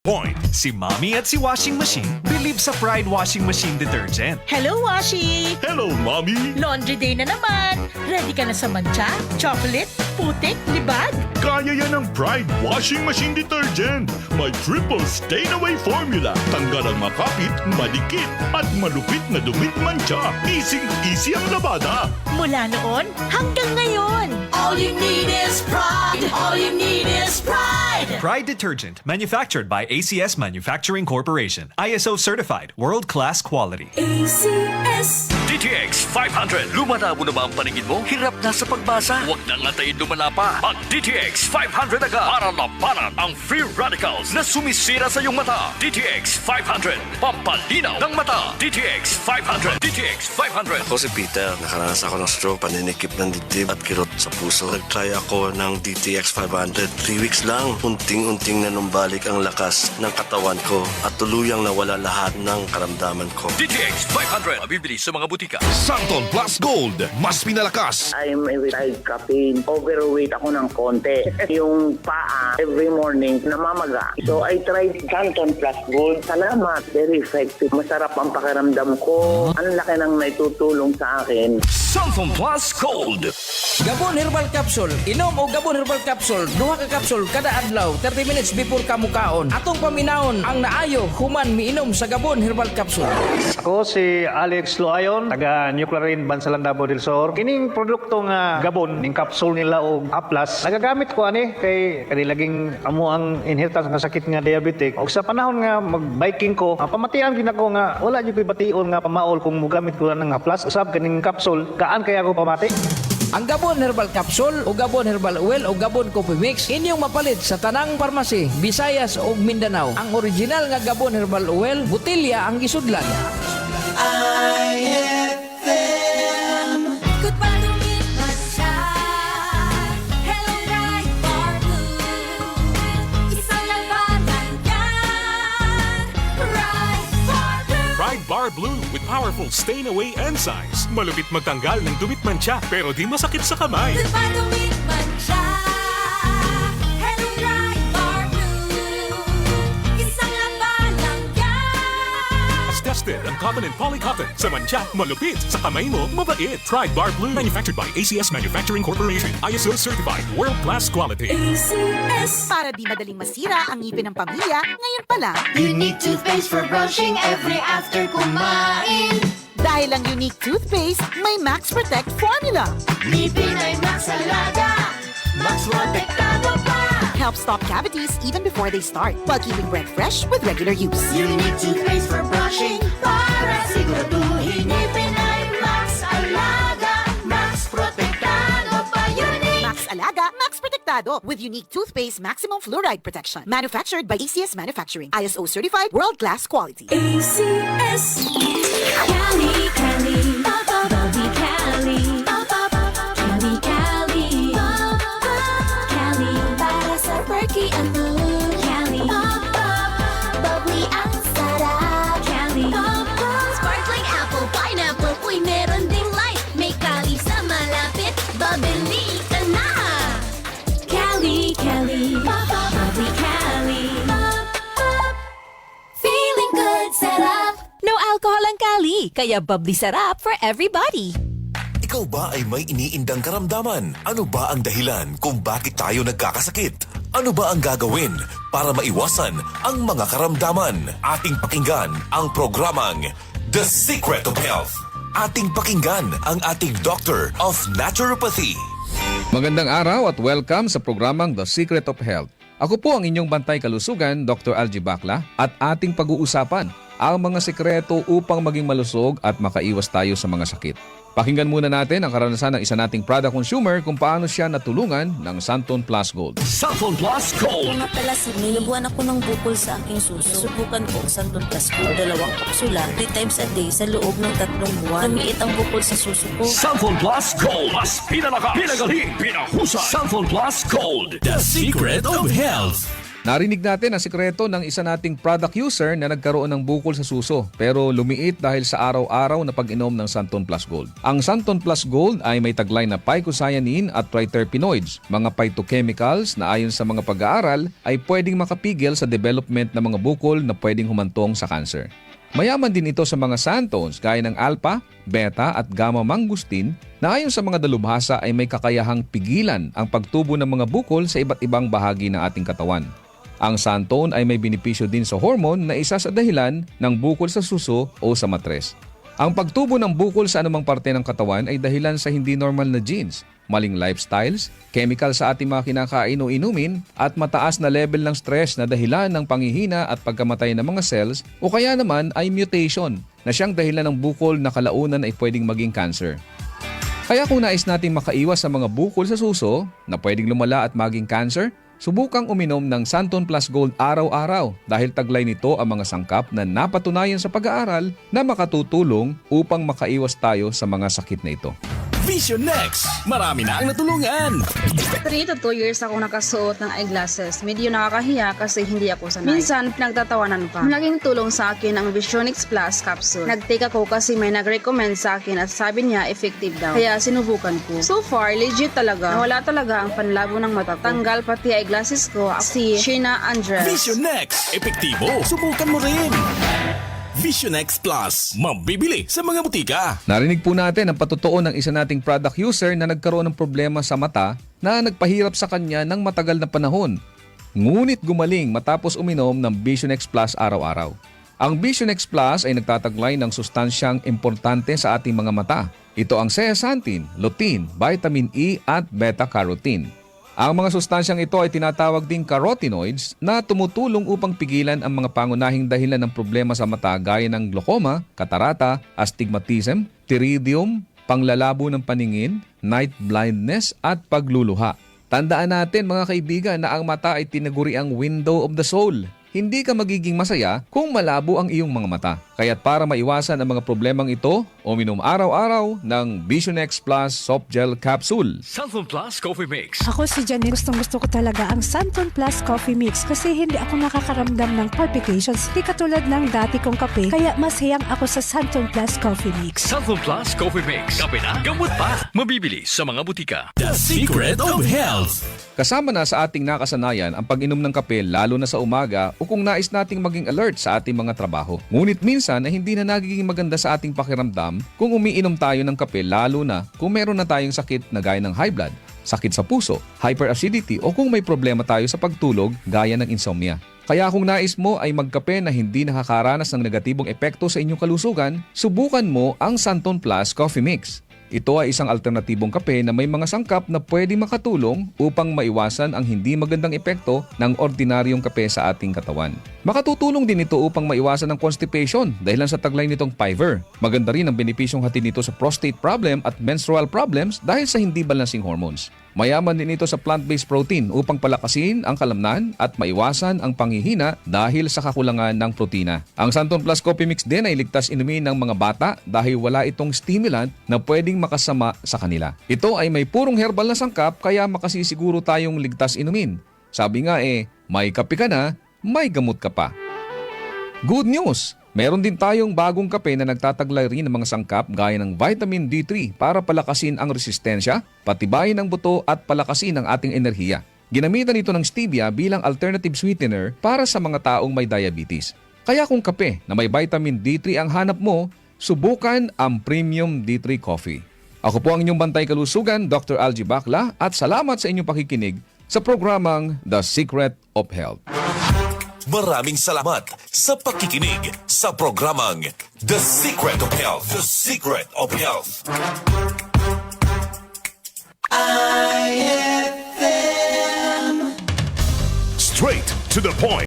Point. Si Mommy at si Washing Machine believe sa Pride Washing Machine Detergent. Hello, Washi! Hello, Mommy! Laundry day na naman! Ready ka na sa mancha, chocolate, putik, libag? Kaya yan ng Pride Washing Machine Detergent. May triple stain-away formula. Tanggal ang makapit, madikit, at malupit na dumit mancha. Easy ang labada. Mula noon hanggang ngayon. All you need is pride. All you need is pride. Pride Detergent, manufactured by ACS Manufacturing Corporation. ISO certified, world-class quality. ACS. DTX 500. Lumana mo na ba ang paningin mo? Hirap na sa pagbasa? Huwag nang antayin lumana pa. Mag DTX 500 agad para labanan ang free radicals na sumisira sa iyong mata. DTX 500. Pampalinaw ng mata. DTX 500. DTX 500. Ako si Peter. Nakaranas ako ng stroke, paninikip ng dibdib at kirot sa puso. Nag-try ako ng DTX 500. 3 weeks lang. Unting-unting nanumbalik ang lakas ng katawan ko at tuluyang nawala lahat ng karamdaman ko. DTX 500. Mabibili sa mga butika. Santon Plus Gold, mas pinalakas. I'm a retired captain. Overweight ako ng konti. Yung paa, every morning, namamaga. So I tried Santon Plus Gold. Salamat. Very effective. Masarap ang pakiramdam ko. Ang laki ng naitutulong sa akin. Santon Plus Gold. Gabon Herbal Capsule. Inom o Gabon Herbal Capsule. Duha ka capsule kada adlaw 30 minutes before kamukaon. Atong paminahon ang naayo human miinom sa Gabon Herbal Capsule. Ako si Alex Loayon, taga Nuclearin, Bansalan, Davao del Sur. Kining produkto nga Gabon, ning capsule nila o Aplas, nagagamit ko ani kay kanilaging amo ang inheritance nga sakit nga diabetic. Og sa panahon nga mag-biking ko, pamatian gid ako nga wala gyud bation nga pamaol kung mogamit ko lang ng Aplas. Usab kining capsule, kaan kaya ako pamati? Ang Gabon Herbal Capsule o Gabon Herbal Oil o Gabon Coffee Mix inyong mapalit sa tanang parmasi, Visayas o Mindanao. Ang original nga Gabon Herbal Oil, butilya ang gisudlan. IFM. Goodbye to me, sunshine. Hello, bright bar blue. Isang labanan yan. Bright bar blue. Pride Bar Blue with powerful stain-away enzymes. Malupit magtanggal ng dumit mancha pero di masakit sa kamay. Goodbye to me, sunshine. Hello, bright bar blue. Isang labanan yan. As tested ang cotton and polycotton. Sa mancha, malupit. Sa kamay mo, mabait. Pride Bar Blue. Manufactured by ACS Manufacturing Corporation. ISO certified. World-class quality. ACS. Para di madaling masira ang ngipin ng pamilya, ngayon pa lang. Unique toothpaste for brushing every after kumain. Dahil ang unique toothpaste, may Max Protect formula. Ngipin ay Max Alaga. Max Protektado pa. Helps stop cavities even before they start, while keeping breath fresh with regular use. Unique toothpaste for brushing para siguraduhin ngipin ay Max Alaga. Max Protektado pa. Unique. Max Alaga, Max Protectado with unique toothpaste maximum fluoride protection. Manufactured by ACS Manufacturing. ISO certified world-class quality. ACS. Cali, Cali. Bobby Cali. Cali, Cali. Cali. Para sa perky ang mood. Cali. Bubbly ang sarap. Cali. Sparkling apple, pineapple. Uy, meron ding light. May Cali sa malapit. Babili ka na. Cali, Cali. Bubbly Cali. Feeling good, sarap. No alcohol ang Cali, kaya bubbly sarap for everybody. Ikaw ba ay may iniindang karamdaman? Ano ba ang dahilan kung bakit tayo nagkakasakit? Ano ba ang gagawin para maiwasan ang mga karamdaman? Ating pakinggan ang programang The Secret of Health. Ating pakinggan ang ating Doctor of Naturopathy. Magandang araw at welcome sa programang The Secret of Health. Ako po ang inyong bantay kalusugan, Dr. Algie Bacla, at ating pag-uusapan ang mga sekreto upang maging malusog at makaiwas tayo sa mga sakit. Pakinggan muna natin ang karanasan ng isa nating product consumer kung paano siya natulungan ng Santon Plus Gold. Santon Plus Gold. Kung napalasin, nilubuan ako ng bukol sa aking suso. Subukan ko ang Santon Plus Gold. 2 kapsula, 3 times a day sa loob ng 3 buwan. Lumiit ang bukol sa suso ko. Santon Plus Gold. Mas pinalakas, pinagaling, pinahusay. Santon Plus Gold. The Secret of Health. Narinig natin ang sikreto ng isa nating product user na nagkaroon ng bukol sa suso pero lumiit dahil sa araw-araw na pag-inom ng Santon Plus Gold. Ang Santon Plus Gold ay may taglay na phycocyanin at triterpenoids, mga phytochemicals na ayon sa mga pag-aaral ay pwedeng makapigil sa development ng mga bukol na pwedeng humantong sa cancer. Mayaman din ito sa mga santones gaya ng alpha, beta at gamma mangustin na ayon sa mga dalubhasa ay may kakayahang pigilan ang pagtubo ng mga bukol sa iba't ibang bahagi ng ating katawan. Ang santone ay may benepisyo din sa hormone na isa sa dahilan ng bukol sa suso o sa matres. Ang pagtubo ng bukol sa anumang parte ng katawan ay dahilan sa hindi normal na genes, maling lifestyles, chemical sa ating mga kinakain o inumin, at mataas na level ng stress na dahilan ng panghihina at pagkamatay ng mga cells o kaya naman ay mutation na siyang dahilan ng bukol na kalaunan ay pwedeng maging cancer. Kaya kung nais nating makaiwas sa mga bukol sa suso na pwedeng lumala at maging cancer, subukang uminom ng Santon Plus Gold araw-araw dahil taglay nito ang mga sangkap na napatunayan sa pag-aaral na makatutulong upang makaiwas tayo sa mga sakit na ito. Vision Next! Marami na ang natulungan! 3 to 2 years akong nakasuot ng eyeglasses. Medyo nakakahiya kasi hindi ako sanay. Minsan, pinagtatawanan pa. Malaking tulong sa akin ang Visionix Plus capsule. Nag-take ako kasi may nag-recommend sa akin at sabi niya effective daw. Kaya sinubukan ko. So far, legit talaga. Nawala talaga ang panlabo ng mata ko. Tanggal pati eyeglasses ko. Si Sheena Andres. Vision Next! Epektibo! Subukan mo rin! Vision X Plus, mabibili sa mga butika. Narinig po natin ang patotoo ng isa nating product user na nagkaroon ng problema sa mata na nagpahirap sa kanya ng matagal na panahon. Ngunit gumaling matapos uminom ng Vision X Plus araw-araw. Ang Vision X Plus ay nagtataglay ng sustansyang importante sa ating mga mata. Ito ang zeaxanthin, lutein, vitamin E at beta-carotene. Ang mga sustansyang ito ay tinatawag ding carotenoids na tumutulong upang pigilan ang mga pangunahing dahilan ng problema sa mata gaya ng glaucoma, katarata, astigmatism, pterygium, panglalabo ng paningin, night blindness at pagluluha. Tandaan natin mga kaibigan na ang mata ay tinaguri ang window of the soul. Hindi ka magiging masaya kung malabo ang iyong mga mata. Kaya't para maiwasan ang mga problemang ito, uminom araw-araw ng Vision X Plus Soft Gel Capsule. Santon Plus Coffee Mix. Ako si Janine, gustong-gusto ko talaga ang Santon Plus Coffee Mix kasi hindi ako nakakaramdam ng palpitations. Hindi katulad ng dati kong kape, kaya mas hiyang ako sa Santon Plus Coffee Mix. Santon Plus Coffee Mix. Kape na, gamot pa. Mabibili sa mga butika. The Secret of Health. Kasama na sa ating nakasanayan ang pag-inom ng kape lalo na sa umaga o kung nais nating maging alert sa ating mga trabaho. Ngunit minsan ay hindi na nagiging maganda sa ating pakiramdam kung umiinom tayo ng kape lalo na kung meron na tayong sakit na gaya ng high blood, sakit sa puso, hyperacidity o kung may problema tayo sa pagtulog gaya ng insomnia. Kaya kung nais mo ay magkape na hindi nakakaranas ng negatibong epekto sa inyong kalusugan, subukan mo ang Santon Plus Coffee Mix. Ito ay isang alternatibong kape na may mga sangkap na pwede makatulong upang maiwasan ang hindi magandang epekto ng ordinaryong kape sa ating katawan. Makatutulong din ito upang maiwasan ang constipation dahilan sa taglay nitong Piver. Maganda rin ang benepisyong hatid nito sa prostate problem at menstrual problems dahil sa hindi balancing hormones. Mayaman din ito sa plant-based protein upang palakasin ang kalamnan at maiwasan ang panghihina dahil sa kakulangan ng protina. Ang Santon Plus Coffee Mix din ay ligtas inumin ng mga bata dahil wala itong stimulant na pwedeng makasama sa kanila. Ito ay may purong herbal na sangkap kaya makasisiguro tayong ligtas inumin. Sabi nga may kape ka na, may gamot ka pa. Good news! Meron din tayong bagong kape na nagtataglay rin ng mga sangkap gaya ng vitamin D3 para palakasin ang resistensya, patibayin ang buto at palakasin ang ating enerhiya. Ginamitan ito ng stevia bilang alternative sweetener para sa mga taong may diabetes. Kaya kung kape na may vitamin D3 ang hanap mo, subukan ang Premium D3 Coffee. Ako po ang inyong bantay kalusugan, Dr. Algie Bacla, at salamat sa inyong pakikinig sa programang The Secret of Health. Maraming salamat sa pakikinig sa programang The Secret of Health. The Secret of Health. Straight to the point.